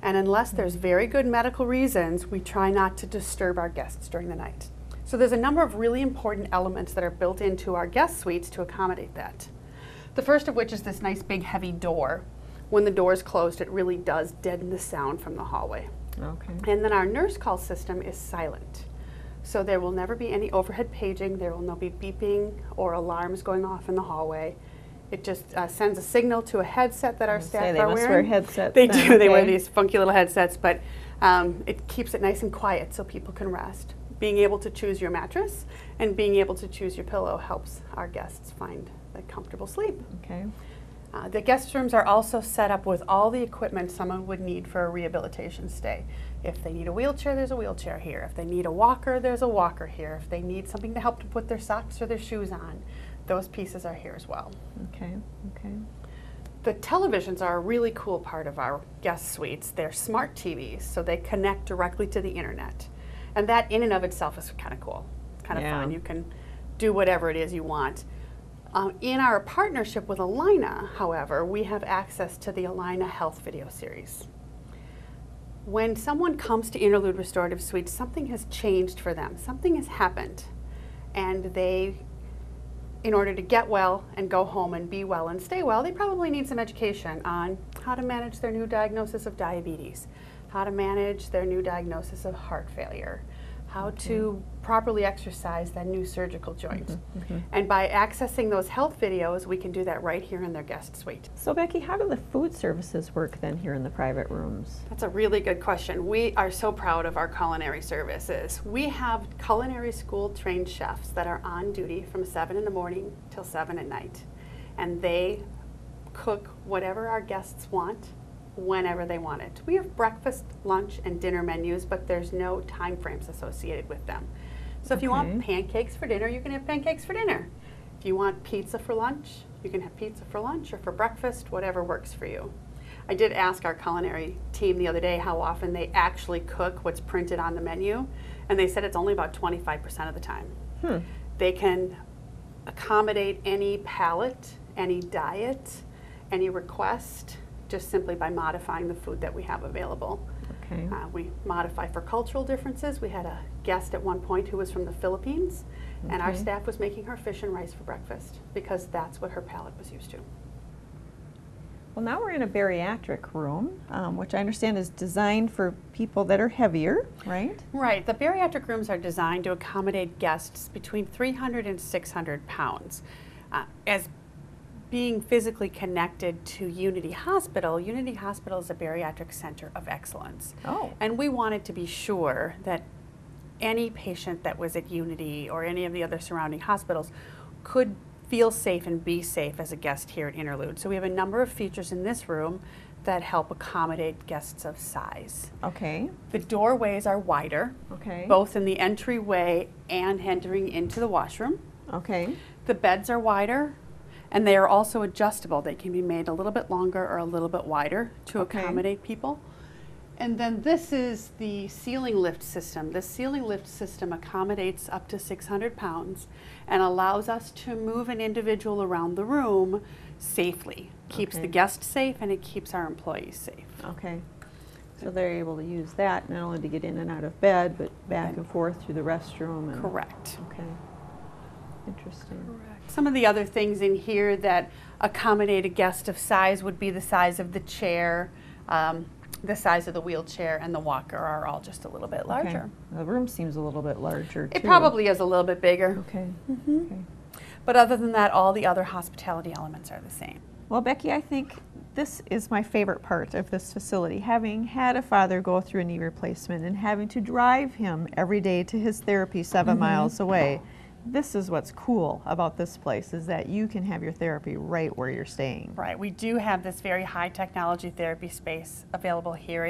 And unless there's very good medical reasons, we try not to disturb our guests during the night. So there's a number of really important elements that are built into our guest suites to accommodate that. The first of which is this nice big heavy door. When the door is closed, it really does deaden the sound from the hallway. Okay. And then our nurse call system is silent. So there will never be any overhead paging, there will not be beeping or alarms going off in the hallway. It just sends a signal to a headset that our staff are they must wearing. wear headsets. They then. do, they wear Okay. these funky little headsets, but it keeps it nice and quiet so people can rest. Being able to choose your mattress and being able to choose your pillow helps our guests find a comfortable sleep. Okay. The guest rooms are also set up with all the equipment someone would need for a rehabilitation stay. If they need a wheelchair, there's a wheelchair here. If they need a walker, there's a walker here. If they need something to help to put their socks or their shoes on, those pieces are here as well. Okay. Okay. The televisions are a really cool part of our guest suites. They're smart TVs, so they connect directly to the internet. And that in and of itself is kind of cool. It's kind of Yeah. fun. You can do whatever it is you want. In our partnership with Allina, however, we have access to the Allina Health video series. When someone comes to Interlude Restorative Suites, something has changed for them. Something has happened. And they, in order to get well and go home and be well and stay well, they probably need some education on how to manage their new diagnosis of diabetes, how to manage their new diagnosis of heart failure, how to properly exercise that new surgical joint. And by accessing those health videos, we can do that right here in their guest suite. So Becky, how do the food services work then here in the private rooms? That's a really good question. We are so proud of our culinary services. We have culinary school trained chefs that are on duty from 7 in the morning till 7 at night. And they cook whatever our guests want, whenever they want it. We have breakfast, lunch, and dinner menus, but there's no time frames associated with them. So if you want pancakes for dinner, you can have pancakes for dinner. If you want pizza for lunch, you can have pizza for lunch or for breakfast, whatever works for you. I did ask our culinary team the other day how often they actually cook what's printed on the menu, and they said it's only about 25% of the time. They can accommodate any palate, any diet, any request, just simply by modifying the food that we have available. Okay. We modify for cultural differences. We had a guest at one point who was from the Philippines, and our Okay. staff was making her fish and rice for breakfast because that's what her palate was used to. Well, now we're in a bariatric room, which I understand is designed for people that are heavier, right? Right. The bariatric rooms are designed to accommodate guests between 300 and 600 pounds. As being physically connected to Unity Hospital is a bariatric center of excellence. Oh. And we wanted to be sure that any patient that was at Unity or any of the other surrounding hospitals could feel safe and be safe as a guest here at Interlude. So we have a number of features in this room that help accommodate guests of size. Okay. The doorways are wider, Okay. both in the entryway and entering into the washroom. Okay. The beds are wider, and they are also adjustable. They can be made a little bit longer or a little bit wider to Okay. accommodate people. And then this is the ceiling lift system. The ceiling lift system accommodates up to 600 pounds and allows us to move an individual around the room safely. Keeps Okay. the guest safe and it keeps our employees safe. Okay. So they're able to use that not only to get in and out of bed, but back and forth through the restroom. And, Correct. Okay. Interesting. Some of the other things in here that accommodate a guest of size would be the size of the chair, the size of the wheelchair, and the walker are all just a little bit larger. Okay. The room seems a little bit larger too. It probably is a little bit bigger, Okay. Okay. but other than that, all the other hospitality elements are the same. Well, Becky, I think this is my favorite part of this facility. Having had a father go through a knee replacement and having to drive him every day to his therapy 7 miles away, this is what's cool about this place, is that you can have your therapy right where you're staying. Right, we do have this very high technology therapy space available here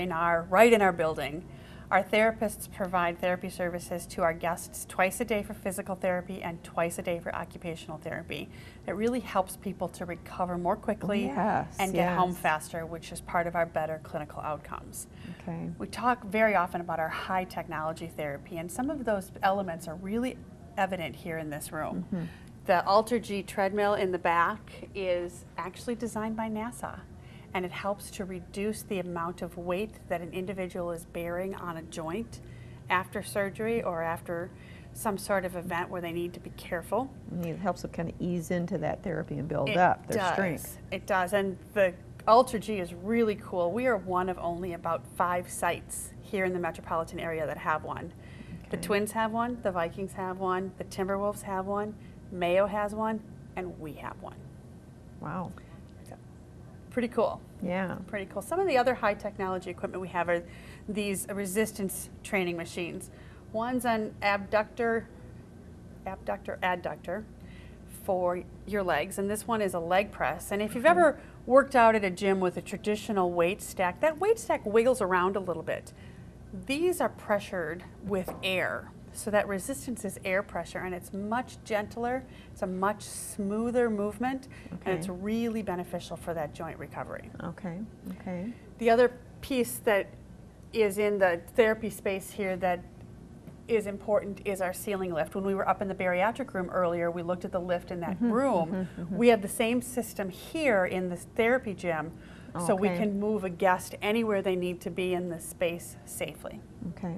right in our building. Our therapists provide therapy services to our guests twice a day for physical therapy and twice a day for occupational therapy. It really helps people to recover more quickly Yes, and get home yes. faster, which is part of our better clinical outcomes. Okay. We talk very often about our high technology therapy, and some of those elements are really evident here in this room. The AlterG treadmill in the back is actually designed by NASA, and it helps to reduce the amount of weight that an individual is bearing on a joint after surgery or after some sort of event where they need to be careful. And it helps them kind of ease into that therapy and build It up their does. strength. It does, and the Ultra G is really cool. We are one of only about 5 sites here in the metropolitan area that have one. The Twins have one, the Vikings have one, the Timberwolves have one, Mayo has one, and we have one. Wow. So, pretty cool. Yeah. Pretty cool. Some of the other high technology equipment we have are these resistance training machines. One's an adductor for your legs, and this one is a leg press. And if you've ever worked out at a gym with a traditional weight stack, that weight stack wiggles around a little bit. These are pressured with air, so that resistance is air pressure, and it's much gentler, it's a much smoother movement, and it's really beneficial for that joint recovery. Okay, okay. The other piece that is in the therapy space here that is important is our ceiling lift. When we were up in the bariatric room earlier, we looked at the lift in that room. We have the same system here in the therapy gym, so we can move a guest anywhere they need to be in the space safely. Okay.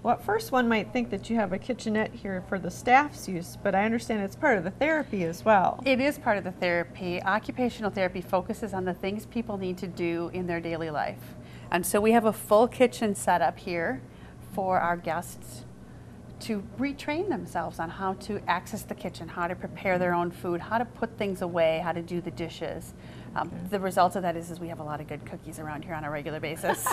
Well, at first one might think that you have a kitchenette here for the staff's use, but I understand it's part of the therapy as well. It is part of the therapy. Occupational therapy focuses on the things people need to do in their daily life. And so we have a full kitchen set up here for our guests to retrain themselves on how to access the kitchen, how to prepare their own food, how to put things away, how to do the dishes. The result of that is we have a lot of good cookies around here on a regular basis.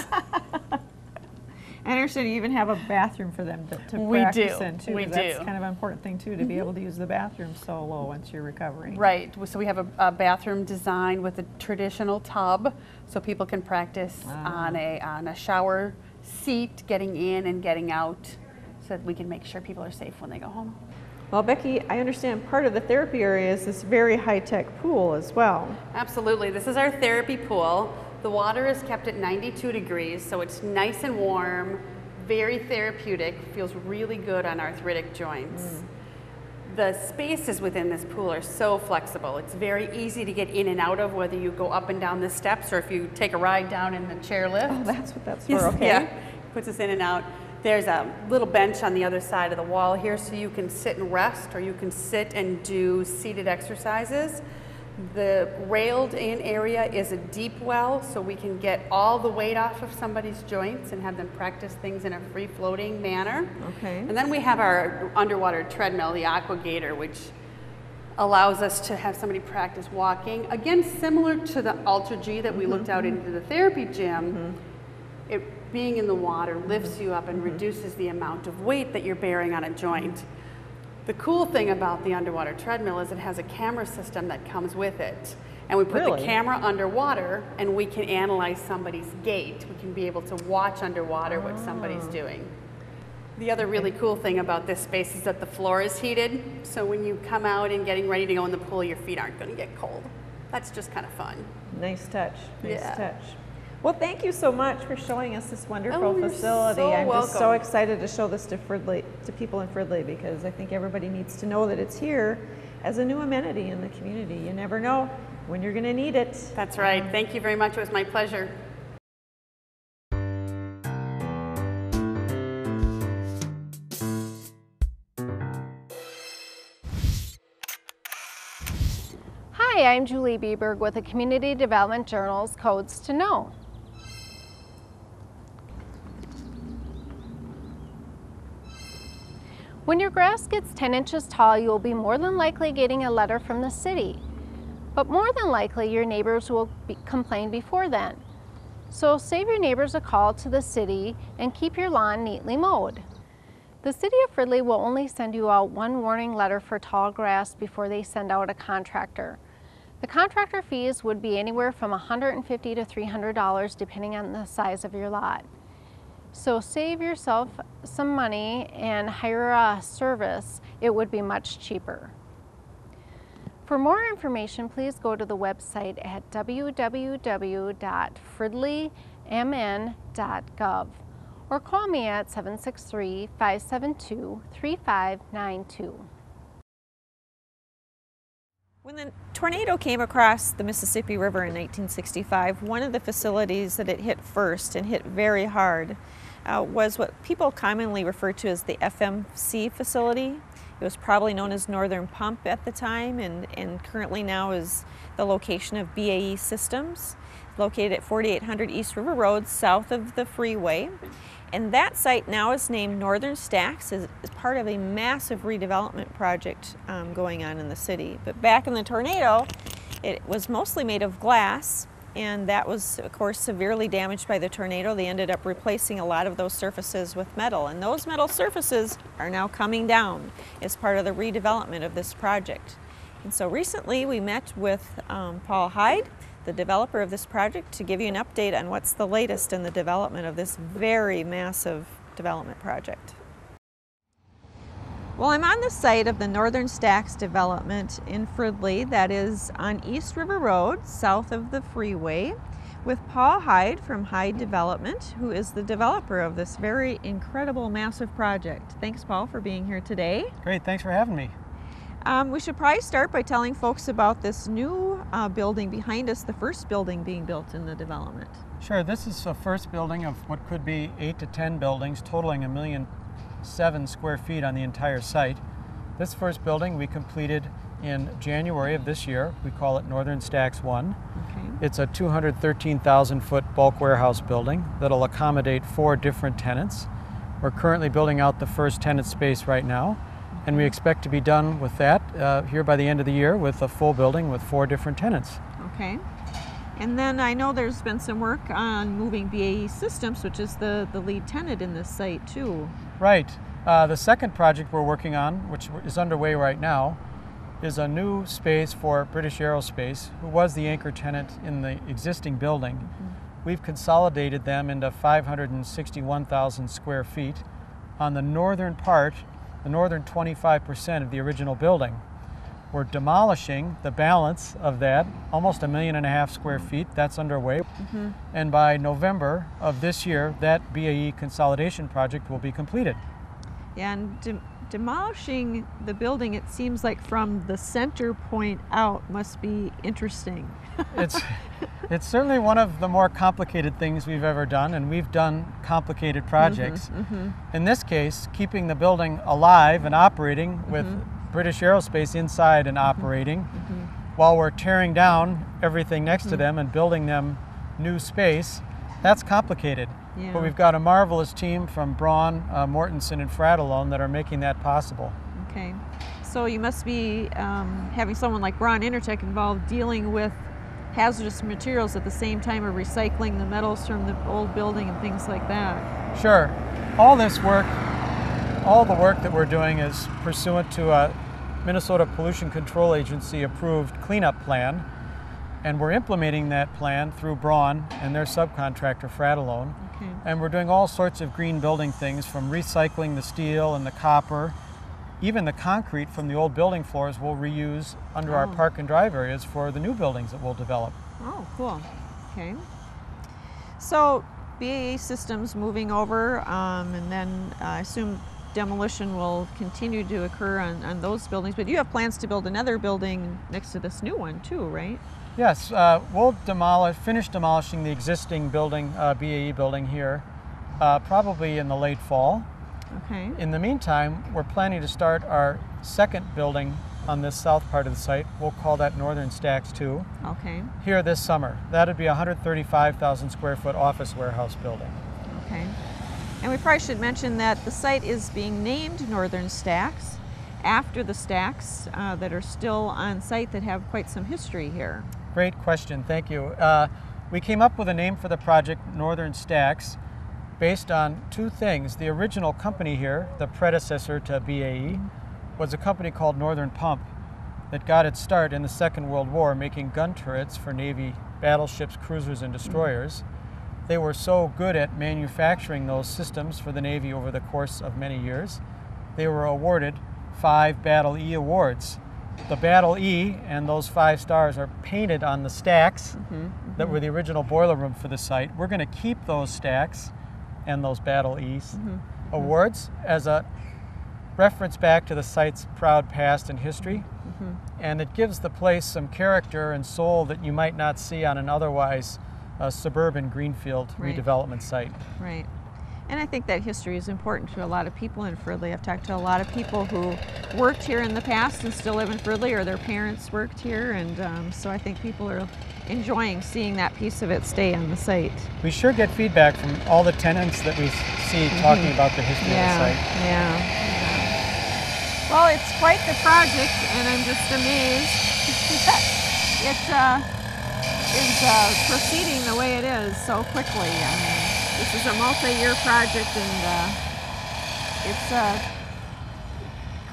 I understand you even have a bathroom for them to practice in too. We do. That's kind of an important thing too, to be able to use the bathroom solo once you're recovering. Right. So we have a bathroom designed with a traditional tub, so people can practice on a shower seat, getting in and getting out, so that we can make sure people are safe when they go home. Well, Becky, I understand part of the therapy area is this very high-tech pool as well. Absolutely. This is our therapy pool. The water is kept at 92 degrees, so it's nice and warm, very therapeutic, feels really good on arthritic joints. The spaces within this pool are so flexible. It's very easy to get in and out of, whether you go up and down the steps or if you take a ride down in the chairlift. Oh, that's what that's for, okay. Yeah, puts us in and out. There's a little bench on the other side of the wall here, so you can sit and rest, or you can sit and do seated exercises. The railed in area is a deep well, so we can get all the weight off of somebody's joints and have them practice things in a free-floating manner. Okay. And then we have our underwater treadmill, the AquaGator, which allows us to have somebody practice walking. Again, similar to the Ultra G that we looked out into the therapy gym, it being in the water lifts you up and reduces the amount of weight that you're bearing on a joint. The cool thing about the underwater treadmill is it has a camera system that comes with it. And we put the camera underwater and we can analyze somebody's gait. We can be able to watch underwater what somebody's doing. The other really cool thing about this space is that the floor is heated. So when you come out and getting ready to go in the pool, your feet aren't going to get cold. That's just kind of fun. Nice touch. Nice Yeah. touch. Well, thank you so much for showing us this wonderful you're facility. so I'm just so welcome. excited to show this to Fridley, to people in Fridley, because I think everybody needs to know that it's here as a new amenity in the community. You never know when you're going to need it. That's right. Thank you very much. It was my pleasure. Hi, I'm Julie Bieberg with the Community Development Journal's Codes to Know. When your grass gets 10 inches tall, you will be more than likely getting a letter from the city. But more than likely, your neighbors will complain before then. So save your neighbors a call to the city and keep your lawn neatly mowed. The City of Fridley will only send you out one warning letter for tall grass before they send out a contractor. The contractor fees would be anywhere from $150 to $300 depending on the size of your lot. So save yourself some money and hire a service. It would be much cheaper. For more information, please go to the website at www.fridleymn.gov or call me at 763-572-3592. When the tornado came across the Mississippi River in 1965, one of the facilities that it hit first and hit very hard was what people commonly refer to as the FMC facility. It was probably known as Northern Pump at the time, and currently now is the location of BAE Systems, located at 4800 East River Road, south of the freeway. And that site now is named Northern Stacks, is part of a massive redevelopment project going on in the city. But back in the tornado, it was mostly made of glass, and that was, of course, severely damaged by the tornado. They ended up replacing a lot of those surfaces with metal, and those metal surfaces are now coming down as part of the redevelopment of this project. And so recently we met with Paul Hyde, the developer of this project, to give you an update on what's the latest in the development of this very massive development project. Well, I'm on the site of the Northern Stacks development in Fridley, that is on East River Road, south of the freeway, with Paul Hyde from Hyde Development, who is the developer of this very incredible, massive project. Thanks, Paul, for being here today. Great, thanks for having me. We should probably start by telling folks about this new building behind us, the first building being built in the development. Sure, this is the first building of what could be 8 to 10 buildings, totaling 1,000,007 square feet on the entire site. This first building we completed in January of this year. We call it Northern Stacks 1. Okay. It's a 213,000 foot bulk warehouse building that'll accommodate 4 different tenants. We're currently building out the first tenant space right now, and we expect to be done with that here by the end of the year with a full building with 4 different tenants. Okay. And then I know there's been some work on moving BAE Systems, which is the lead tenant in this site too. Right. The second project we're working on, which is underway right now, is a new space for British Aerospace, who was the anchor tenant in the existing building. Mm-hmm. We've consolidated them into 561,000 square feet on the northern part, the northern 25% of the original building. We're demolishing the balance of that, almost 1.5 million square feet. That's underway. Mm-hmm. And by November of this year, that BAE consolidation project will be completed. Yeah, and demolishing the building, it seems like from the center point out must be interesting. It's certainly one of the more complicated things we've ever done, and we've done complicated projects. Mm-hmm, mm-hmm. In this case, keeping the building alive and operating mm-hmm. with British Aerospace inside and operating mm-hmm. while we're tearing down everything next mm-hmm. to them and building them new space, that's complicated. Yeah. But we've got a marvelous team from Braun, Mortensen, and Fridley that are making that possible. Okay. So you must be having someone like Braun Intertech involved dealing with hazardous materials at the same time of recycling the metals from the old building and things like that. Sure. All this work, all the work that we're doing is pursuant to a Minnesota Pollution Control Agency approved cleanup plan, and we're implementing that plan through Braun and their subcontractor Fridley. Okay. And we're doing all sorts of green building things, from recycling the steel and the copper. Even the concrete from the old building floors we'll reuse under our park and drive areas for the new buildings that we'll develop. Oh, cool. Okay. So BAE Systems moving over, and then I assume demolition will continue to occur on those buildings, but you have plans to build another building next to this new one too, right? Yes, we'll finish demolishing the existing building, BAE building here, probably in the late fall. Okay. In the meantime, we're planning to start our second building on this south part of the site. We'll call that Northern Stacks 2. Okay. Here this summer. That'd be a 135,000 square foot office warehouse building. Okay. And we probably should mention that the site is being named Northern Stacks after the stacks that are still on site that have quite some history here. Great question, thank you. We came up with a name for the project, Northern Stacks, based on 2 things. The original company here, the predecessor to BAE, was a company called Northern Pump that got its start in the Second World War making gun turrets for Navy battleships, cruisers, and destroyers. They were so good at manufacturing those systems for the Navy over the course of many years, they were awarded 5 Battle E awards. The Battle E and those 5 stars are painted on the stacks that were the original boiler room for the site. We're going to keep those stacks and those Battle E's awards as a reference back to the site's proud past and history. And it gives the place some character and soul that you might not see on an otherwise suburban greenfield redevelopment site. Right. And I think that history is important to a lot of people in Fridley. I've talked to a lot of people who worked here in the past and still live in Fridley, or their parents worked here, and so I think people are enjoying seeing that piece of it stay on the site. We sure get feedback from all the tenants that we see talking about the history of the site. Yeah. Well, it's quite the project, and I'm just amazed that it is proceeding the way it is so quickly. I mean, this is a multi-year project, and it's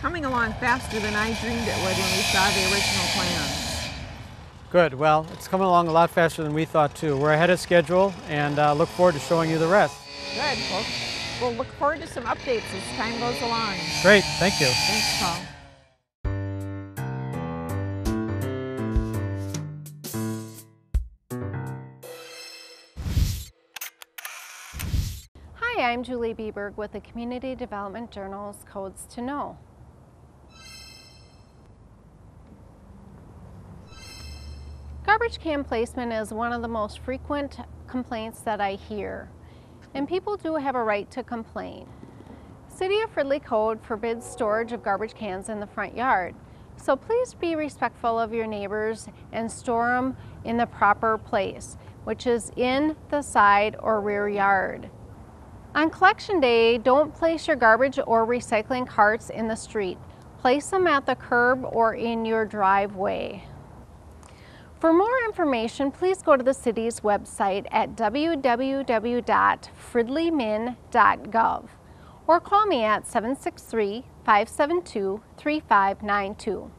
coming along faster than I dreamed it would when we saw the original plans. Good. Well, it's coming along a lot faster than we thought too. We're ahead of schedule, and look forward to showing you the rest. Good. Well, we'll look forward to some updates as time goes along. Great. Thank you. Thanks, Paul. Hi, I'm Julie Bieberg with the Community Development Journal's Codes to Know. Garbage can placement is one of the most frequent complaints that I hear, and people do have a right to complain. City of Fridley Code forbids storage of garbage cans in the front yard, so please be respectful of your neighbors and store them in the proper place, which is in the side or rear yard. On collection day, don't place your garbage or recycling carts in the street. Place them at the curb or in your driveway. For more information, please go to the city's website at www.fridleymin.gov or call me at 763-572-3592.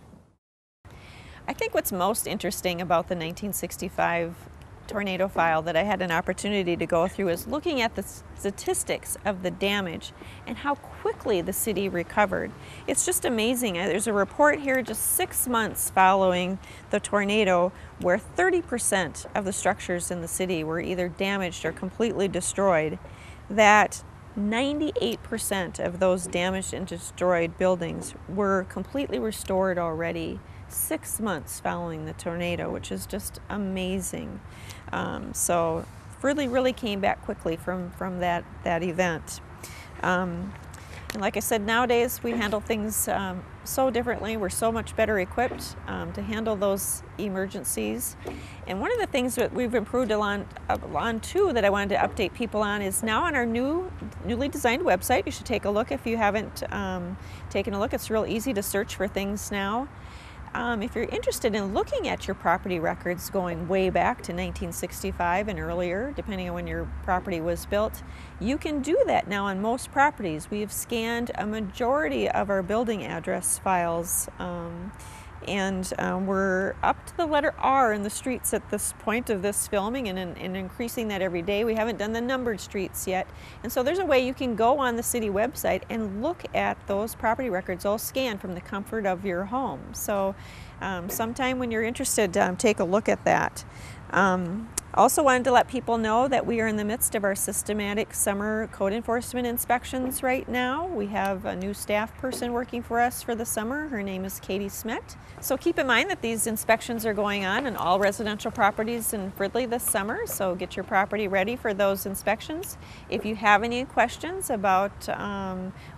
I think what's most interesting about the 1965 tornado file that I had an opportunity to go through is looking at the statistics of the damage and how quickly the city recovered. It's just amazing. There's a report here just 6 months following the tornado where 30% of the structures in the city were either damaged or completely destroyed. That 98% of those damaged and destroyed buildings were completely restored already 6 months following the tornado, which is just amazing. So Fridley really came back quickly from that event. And like I said, nowadays we handle things so differently. We're so much better equipped to handle those emergencies. And one of the things that we've improved on too that I wanted to update people on is now on our newly designed website. You should take a look if you haven't taken a look. It's real easy to search for things now. If you're interested in looking at your property records going way back to 1965 and earlier, depending on when your property was built, you can do that now on most properties. We have scanned a majority of our building address files, and we're up to the letter R in the streets at this point of this filming, and increasing that every day. We haven't done the numbered streets yet, and so there's a way you can go on the city website and look at those property records all scanned from the comfort of your home. So sometime when you're interested, take a look at that. Also wanted to let people know that we are in the midst of our systematic summer code enforcement inspections right now. We have a new staff person working for us for the summer. Her name is Katie Smet. So keep in mind that these inspections are going on in all residential properties in Fridley this summer, so get your property ready for those inspections. If you have any questions about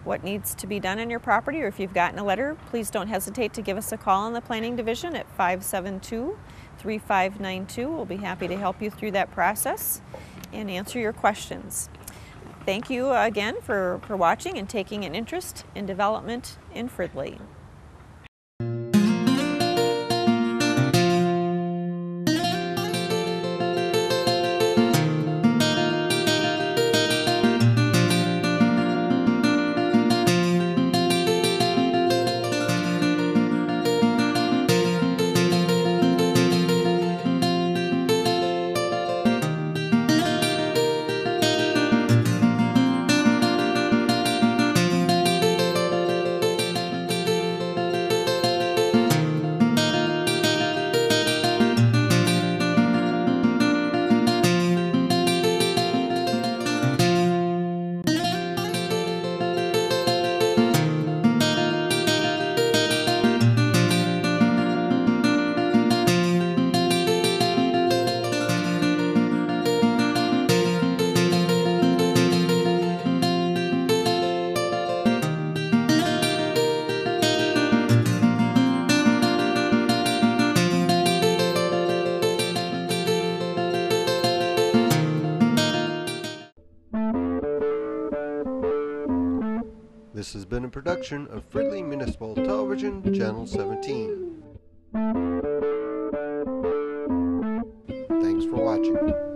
what needs to be done in your property, or if you've gotten a letter, please don't hesitate to give us a call in the Planning Division at 572-3592. We'll be happy to help you through that process and answer your questions. Thank you again for watching and taking an interest in development in Fridley. This has been a production of Fridley Municipal Television, Channel 17. Thanks for watching.